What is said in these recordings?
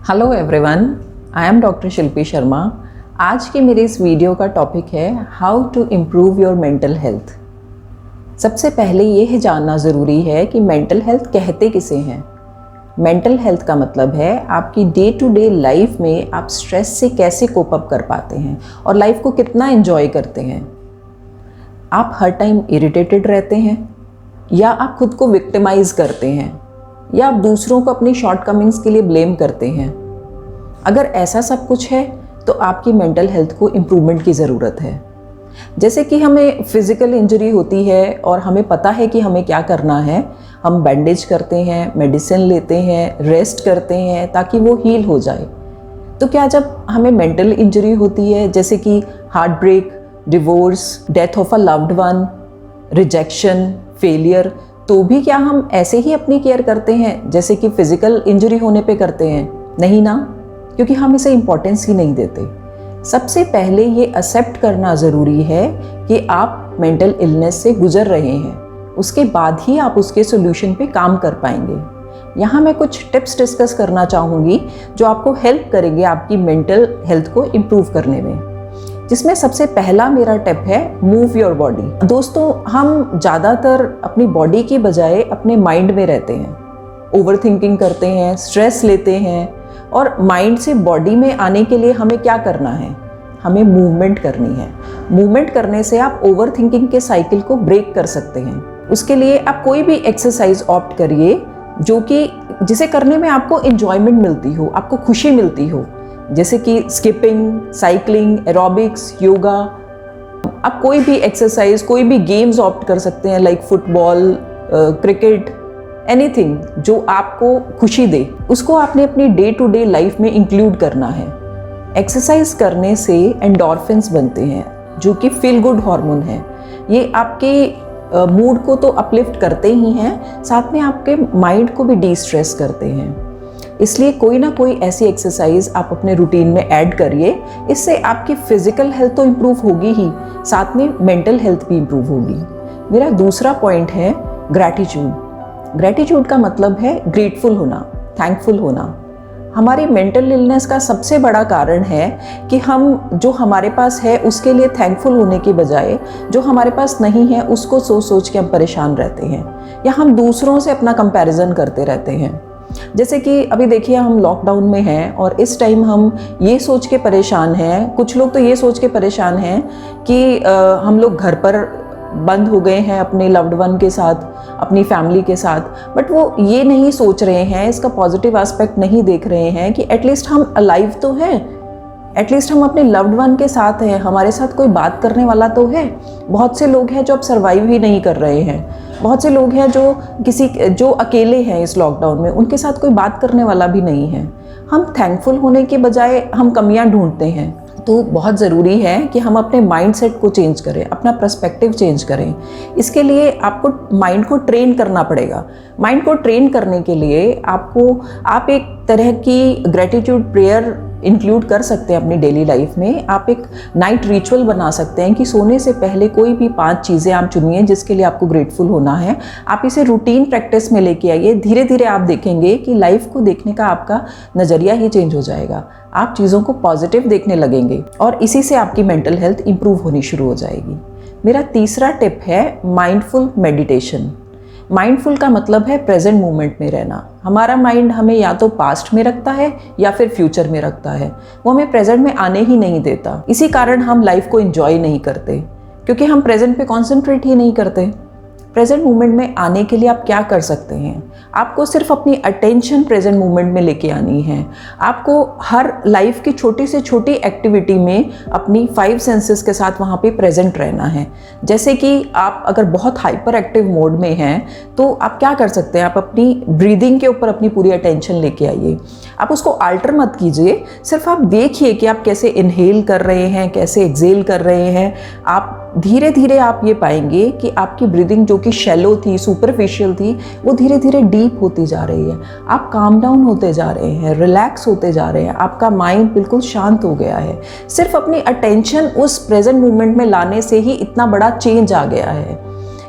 Hello everyone, I am doctor Shilpi Sharma. आज की मेरे इस वीडियो का टॉपिक है how to improve your mental health. सबसे पहले ये जानना ज़रूरी है कि मेंटल हेल्थ कहते किसे हैं। मेंटल हेल्थ का मतलब है आपकी डे टू डे लाइफ में आप स्ट्रेस से कैसे कोप अप कर पाते हैं और लाइफ को कितना एंजॉय करते हैं। आप हर टाइम इरिटेटेड रहते हैं या आप खुद को विक्टिमाइज करते हैं या आप दूसरों को अपनी शॉर्टकमिंग्स के लिए ब्लेम करते हैं। अगर ऐसा सब कुछ है तो आपकी मेंटल हेल्थ को इम्प्रूवमेंट की ज़रूरत है। जैसे कि हमें फिज़िकल इंजरी होती है और हमें पता है कि हमें क्या करना है, हम बैंडेज करते हैं, मेडिसिन लेते हैं, रेस्ट करते हैं ताकि वो हील हो जाए। तो क्या जब हमें मेंटल इंजरी होती है जैसे कि heartbreak, divorce, death of a loved one, rejection, failure, तो भी क्या हम ऐसे ही अपनी केयर करते हैं जैसे कि फिज़िकल इंजरी होने पे करते हैं? नहीं ना, क्योंकि हम इसे इम्पोर्टेंस ही नहीं देते। सबसे पहले ये एक्सेप्ट करना ज़रूरी है कि आप मेंटल इलनेस से गुजर रहे हैं, उसके बाद ही आप उसके सोल्यूशन पे काम कर पाएंगे। यहाँ मैं कुछ टिप्स डिस्कस करना चाहूँगी जो आपको हेल्प करेंगे आपकी मेंटल हेल्थ को इम्प्रूव करने में, जिसमें सबसे पहला मेरा टिप है मूव योर बॉडी। दोस्तों, हम ज़्यादातर अपनी बॉडी की बजाय अपने माइंड में रहते हैं, ओवर थिंकिंग करते हैं, स्ट्रेस लेते हैं, और माइंड से बॉडी में आने के लिए हमें क्या करना है? हमें मूवमेंट करनी है। मूवमेंट करने से आप ओवर थिंकिंग के साइकिल को ब्रेक कर सकते हैं। उसके लिए आप कोई भी एक्सरसाइज ऑप्ट करिए जो कि जिसे करने में आपको एंजॉयमेंट मिलती हो, आपको खुशी मिलती हो, जैसे कि स्किपिंग, साइकिलिंग, एरोबिक्स, योगा। आप कोई भी एक्सरसाइज, कोई भी गेम्स ऑप्ट कर सकते हैं लाइक फुटबॉल, क्रिकेट, एनीथिंग जो आपको खुशी दे, उसको आपने अपनी डे टू डे लाइफ में इंक्लूड करना है। एक्सरसाइज करने से एंडोर्फिन्स बनते हैं जो कि फील गुड हार्मोन है। ये आपके मूड को तो अपलिफ्ट करते ही हैं, साथ में आपके माइंड को भी डी स्ट्रेस करते हैं। इसलिए कोई ना कोई ऐसी एक्सरसाइज आप अपने रूटीन में ऐड करिए। इससे आपकी फिजिकल हेल्थ तो इम्प्रूव होगी ही, साथ में मेंटल हेल्थ भी इम्प्रूव होगी। मेरा दूसरा पॉइंट है ग्रैटिट्यूड। ग्रैटिट्यूड का मतलब है ग्रेटफुल होना, थैंकफुल होना। हमारी मेंटल इलनेस का सबसे बड़ा कारण है कि हम जो हमारे पास है उसके लिए थैंकफुल होने की बजाय जो हमारे पास नहीं है उसको सोच सोच के हम परेशान रहते हैं, या हम दूसरों से अपना कंपैरिजन करते रहते हैं। जैसे कि अभी देखिए, हम लॉकडाउन में हैं और इस टाइम हम ये सोच के परेशान हैं, कुछ लोग तो ये सोच के परेशान हैं कि हम लोग घर पर बंद हो गए हैं अपने लव्ड वन के साथ, अपनी फैमिली के साथ, बट वो ये नहीं सोच रहे हैं, इसका पॉजिटिव एस्पेक्ट नहीं देख रहे हैं कि एटलीस्ट हम अलाइव तो हैं, एटलीस्ट हम अपने लव्ड वन के साथ हैं, हमारे साथ कोई बात करने वाला तो है। बहुत से लोग हैं जो अब सर्वाइव ही नहीं कर रहे हैं, बहुत से लोग हैं जो अकेले हैं इस लॉकडाउन में, उनके साथ कोई बात करने वाला भी नहीं है। हम थैंकफुल होने के बजाय हम कमियां ढूंढते हैं। तो बहुत ज़रूरी है कि हम अपने माइंडसेट को चेंज करें, अपना पर्सपेक्टिव चेंज करें। इसके लिए आपको माइंड को ट्रेन करना पड़ेगा। माइंड को ट्रेन करने के लिए आप एक तरह की ग्रैटिट्यूड प्रेयर इंक्लूड कर सकते हैं अपनी डेली लाइफ में। आप एक नाइट रिचुअल बना सकते हैं कि सोने से पहले कोई भी 5 चीज़ें आप चुनिए जिसके लिए आपको ग्रेटफुल होना है। आप इसे रूटीन प्रैक्टिस में लेके आइए। धीरे धीरे आप देखेंगे कि लाइफ को देखने का आपका नज़रिया ही चेंज हो जाएगा। आप चीज़ों को पॉजिटिव देखने लगेंगे और इसी से आपकी मेंटल हेल्थ इंप्रूव होनी शुरू हो जाएगी। मेरा तीसरा टिप है माइंडफुल मेडिटेशन। माइंडफुल का मतलब है प्रेजेंट मोमेंट में रहना। हमारा माइंड हमें या तो पास्ट में रखता है या फिर फ्यूचर में रखता है, वो हमें प्रेजेंट में आने ही नहीं देता। इसी कारण हम लाइफ को एंजॉय नहीं करते, क्योंकि हम प्रेजेंट पे कॉन्सेंट्रेट ही नहीं करते। प्रेजेंट मोमेंट में आने के लिए आप क्या कर सकते हैं? आपको सिर्फ अपनी अटेंशन प्रेजेंट मोमेंट में लेके आनी है। आपको हर लाइफ की छोटी से छोटी एक्टिविटी में अपनी 5 सेंसेस के साथ वहाँ पे प्रेजेंट रहना है। जैसे कि आप अगर बहुत हाइपर एक्टिव मोड में हैं तो आप क्या कर सकते हैं? आप अपनी ब्रीदिंग के ऊपर अपनी पूरी अटेंशन लेके आइए। आप उसको आल्टर मत कीजिए, सिर्फ आप देखिए कि आप कैसे इनहेल कर रहे हैं, कैसे एक्सेल कर रहे हैं। आप धीरे धीरे आप ये पाएंगे कि आपकी ब्रीदिंग जो कि शैलो थी, सुपरफिशियल थी, वो धीरे धीरे डीप होती जा रही है। आप काम डाउन होते जा रहे हैं, रिलैक्स होते जा रहे हैं, आपका माइंड बिल्कुल शांत हो गया है। सिर्फ अपनी अटेंशन उस प्रेजेंट मोमेंट में लाने से ही इतना बड़ा चेंज आ गया है।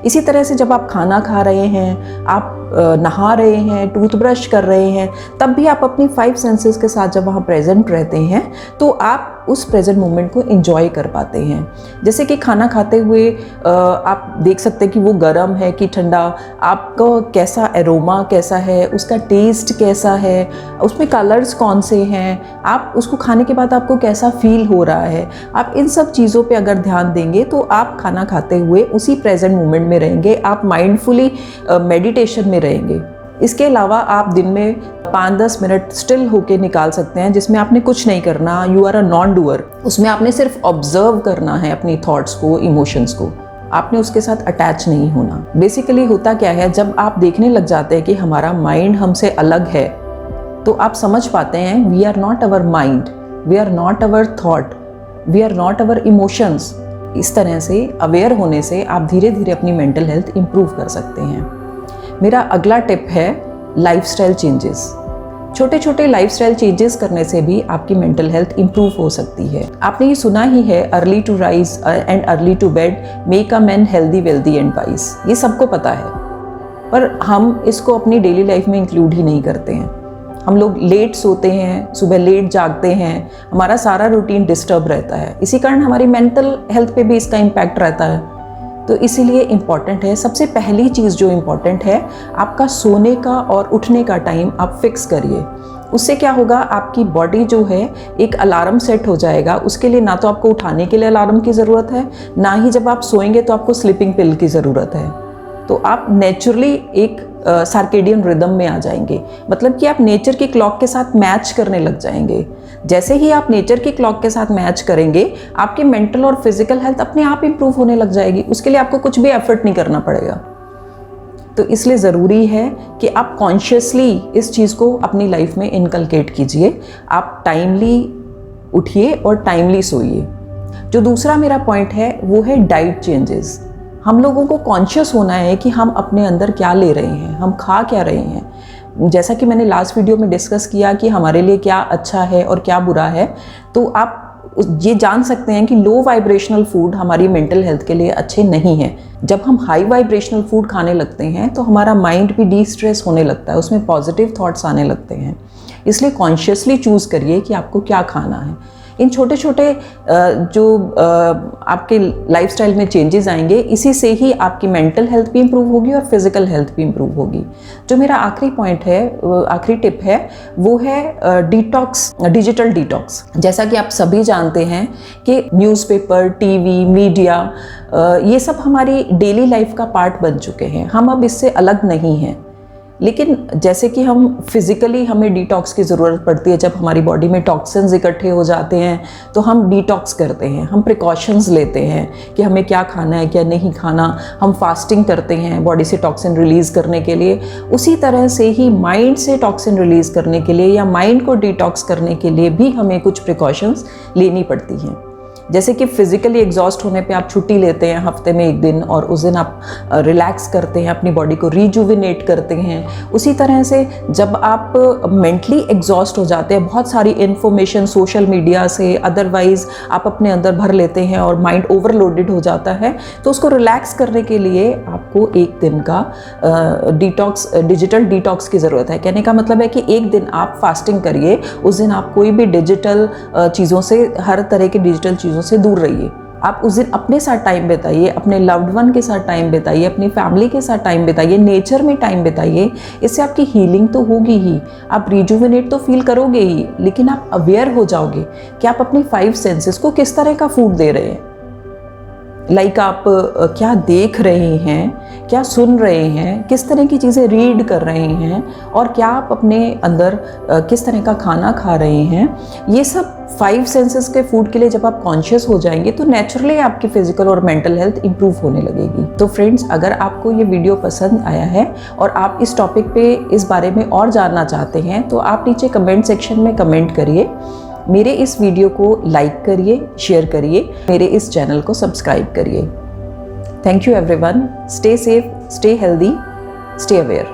इसी तरह से जब आप खाना खा रहे हैं, आप नहा रहे हैं, टूथब्रश कर रहे हैं, तब भी आप अपनी 5 सेंसेस के साथ जब वहाँ प्रेजेंट रहते हैं तो आप उस प्रेजेंट मोमेंट को एंजॉय कर पाते हैं। जैसे कि खाना खाते हुए आप देख सकते हैं कि वो गर्म है कि ठंडा, आपका कैसा एरोमा कैसा है, उसका टेस्ट कैसा है, उसमें कलर्स कौन से हैं, आप उसको खाने के बाद आपको कैसा फील हो रहा है। आप इन सब चीज़ों पे अगर ध्यान देंगे तो आप खाना खाते हुए उसी प्रेजेंट मोमेंट में रहेंगे, आप माइंडफुली मेडिटेशन में रहेंगे। इसके अलावा आप दिन में 5-10 मिनट स्टिल होके निकाल सकते हैं जिसमें आपने कुछ नहीं करना, you are a non doer. उसमें आपने सिर्फ ऑब्जर्व करना है अपनी थॉट्स को, इमोशंस को, आपने उसके साथ अटैच नहीं होना। बेसिकली होता क्या है, जब आप देखने लग जाते हैं कि हमारा माइंड हमसे अलग है तो आप समझ पाते हैं we are not our mind, we are not our thought, we are not our emotions. इस तरह से अवेयर होने से आप धीरे धीरे अपनी मेंटल हेल्थ इंप्रूव कर सकते हैं। मेरा अगला टिप है लाइफस्टाइल चेंजेस। छोटे छोटे लाइफस्टाइल चेंजेस करने से भी आपकी मेंटल हेल्थ इंप्रूव हो सकती है। आपने ये सुना ही है, early to rise and early to bed make a man healthy wealthy and wise. ये सबको पता है, पर हम इसको अपनी डेली लाइफ में इंक्लूड ही नहीं करते हैं। हम लोग लेट सोते हैं, सुबह लेट जागते हैं, हमारा सारा रूटीन डिस्टर्ब रहता है, इसी कारण हमारी मेंटल हेल्थ पे भी इसका इम्पैक्ट रहता है। तो इसीलिए इम्पॉर्टेंट है, सबसे पहली चीज़ जो इम्पॉर्टेंट है, आपका सोने का और उठने का टाइम आप फिक्स करिए। उससे क्या होगा, आपकी बॉडी जो है एक अलार्म सेट हो जाएगा। उसके लिए ना तो आपको उठाने के लिए अलार्म की ज़रूरत है, ना ही जब आप सोएंगे तो आपको स्लीपिंग पिल की ज़रूरत है। तो आप नेचुरली एक सर्केडियन रिदम में आ जाएंगे, मतलब कि आप नेचर की क्लॉक के साथ मैच करने लग जाएंगे। जैसे ही आप नेचर की क्लॉक के साथ मैच करेंगे, आपकी मेंटल और फिजिकल हेल्थ अपने आप इंप्रूव होने लग जाएगी। उसके लिए आपको कुछ भी एफर्ट नहीं करना पड़ेगा। तो इसलिए ज़रूरी है कि आप कॉन्शियसली इस चीज़ को अपनी लाइफ में इनकलकेट कीजिए। आप टाइमली उठिए और टाइमली सोइए। जो दूसरा मेरा पॉइंट है वो है डाइट चेंजेस। हम लोगों को कॉन्शियस होना है कि हम अपने अंदर क्या ले रहे हैं, हम खा क्या रहे हैं। जैसा कि मैंने लास्ट वीडियो में डिस्कस किया कि हमारे लिए क्या अच्छा है और क्या बुरा है, तो आप ये जान सकते हैं कि लो वाइब्रेशनल फूड हमारी मेंटल हेल्थ के लिए अच्छे नहीं हैं। जब हम हाई वाइब्रेशनल फूड खाने लगते हैं तो हमारा माइंड भी डी स्ट्रेस होने लगता है, उसमें पॉजिटिव थॉट्स आने लगते हैं। इसलिए कॉन्शियसली चूज़ करिए कि आपको क्या खाना है। इन छोटे छोटे जो आपके लाइफस्टाइल में चेंजेस आएंगे, इसी से ही आपकी मेंटल हेल्थ भी इंप्रूव होगी और फिजिकल हेल्थ भी इंप्रूव होगी। जो मेरा आखिरी पॉइंट है, आखिरी टिप है, वो है डिटॉक्स, डिजिटल डिटॉक्स। जैसा कि आप सभी जानते हैं कि न्यूज़पेपर, टीवी, मीडिया, ये सब हमारी डेली लाइफ का पार्ट बन चुके हैं। हम अब इससे अलग नहीं हैं। लेकिन जैसे कि हम फिज़िकली हमें डिटॉक्स की ज़रूरत पड़ती है, जब हमारी बॉडी में टॉक्सिन्स इकट्ठे हो जाते हैं तो हम डिटॉक्स करते हैं, हम प्रिकॉशंस लेते हैं कि हमें क्या खाना है क्या नहीं खाना, हम फास्टिंग करते हैं बॉडी से टॉक्सिन रिलीज़ करने के लिए। उसी तरह से ही माइंड से टॉक्सिन रिलीज़ करने के लिए या माइंड को डिटॉक्स करने के लिए भी हमें कुछ प्रिकॉशंस लेनी पड़ती हैं। जैसे कि फिज़िकली एग्जॉस्ट होने पे आप छुट्टी लेते हैं हफ्ते में एक दिन, और उस दिन आप रिलैक्स करते हैं, अपनी बॉडी को रिजुविनेट करते हैं। उसी तरह से जब आप मेंटली एग्जॉस्ट हो जाते हैं, बहुत सारी इन्फॉर्मेशन सोशल मीडिया से अदरवाइज आप अपने अंदर भर लेते हैं और माइंड ओवरलोडेड हो जाता है, तो उसको रिलैक्स करने के लिए आपको एक दिन का डिटॉक्स, डिजिटल डिटॉक्स की ज़रूरत है। कहने का मतलब है कि एक दिन आप फास्टिंग करिए, उस दिन आप कोई भी डिजिटल चीज़ों से, हर तरह की डिजिटल चीज़ों से दूर रहिए। आप उस दिन अपने साथ टाइम बिताइए, अपने लव्ड वन के साथ टाइम बिताइए, अपनी फैमिली के साथ टाइम बिताइए, नेचर में टाइम बिताइए। इससे आपकी हीलिंग तो होगी ही, आप रिजुविनेट तो फील करोगे ही, लेकिन आप अवेयर हो जाओगे कि आप अपनी 5 सेंसेस को किस तरह का फूड दे रहे हैं। लाइक आप क्या देख रहे हैं, क्या सुन रहे हैं, किस तरह की चीज़ें रीड कर रहे हैं, और क्या आप अपने अंदर किस तरह का खाना खा रहे हैं। ये सब 5 सेंसेस के फूड के लिए जब आप कॉन्शियस हो जाएंगे तो नेचुरली आपकी फिजिकल और मेंटल हेल्थ इंप्रूव होने लगेगी। तो फ्रेंड्स, अगर आपको ये वीडियो पसंद आया है और आप इस टॉपिक पे इस बारे में और जानना चाहते हैं तो आप नीचे कमेंट सेक्शन में कमेंट करिए। मेरे इस वीडियो को लाइक करिए, शेयर करिए, मेरे इस चैनल को सब्सक्राइब करिए। Thank you everyone. Stay safe, stay healthy, stay aware.